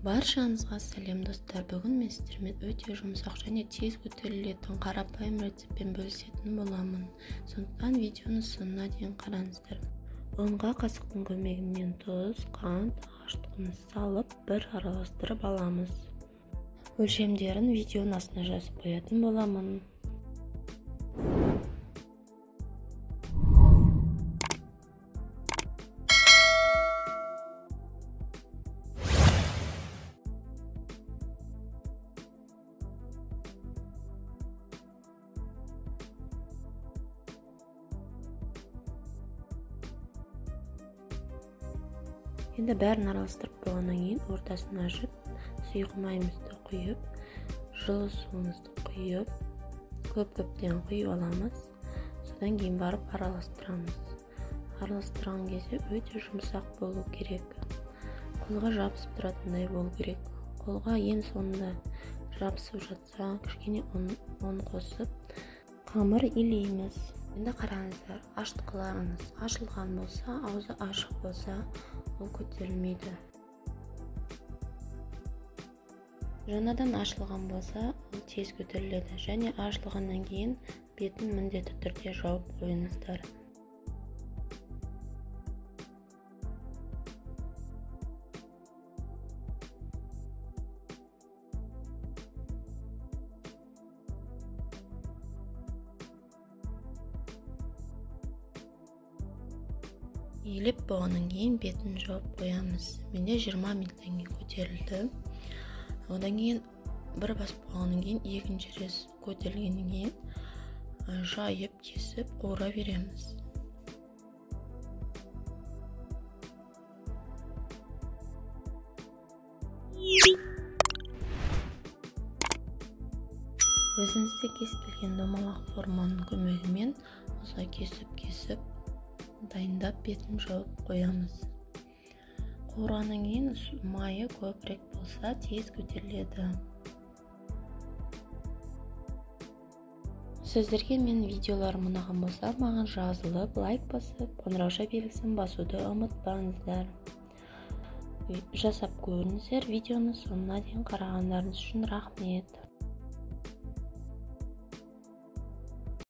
Баршаңызға сәлем достар. Бүгін мен сіздермен өте жұмсақ және тез көтерілетін қарапайым рецептпен бөлісетін боламын. Сондықтан видеоны соңына дейін қараңыздар. Ұнға қасықтың көмегімен тұз, қант, ағаш тұқымын салып бір араластырып аламыз. Өлшемдерін видеоның астына жазып қоятын боламын. Енді бәрін араластырып болғаннан кейін ортасын ашып, сұйық майымызды құйып, жылы суымызды құйып, көп-көптен құйып аламыз. Содан кейін барып араластырамыз. Араластырған кезде өте жұмсақ болу керек. Қолға жабысып тұратындай болу керек. Қолға ең соңында жабысып жатса, кішкене ұн қосып, қамыр илейміз. Енді қараңыздар, аштықыларыңыз ашылған болса, аузы ашық болса, ол көтерілмейді. Жаңадан ашылған болса, ол тез көтеріледі. Және ашылғаннан кейін бетін міндетті түрде жауып қойыңыздар. Елеп болғаннан кейін бетін жауып қоямыз. Менде 20 минуттан кейін көтерілді. Одан кейін бір басып болғаннан кейін екінші рет көтерілгеннен кейін жайып, кесіп, қуыра береміз. Өзіңізде кез келген домалақ форманың көмегімен осылай кесіп дайындап бетін жауып қоямыз. Қуырғаннан кейін майы көбірек болса тез көтеріледі. Сіздерге мен видеоларым ұнаған болса, маған жазылып, лайк басып, қоңырауша белгісін басуды ұмытпаңыздар. Жасап көріңіздер. Видеоны соңына дейін қарағандарыңыз үшін рахмет.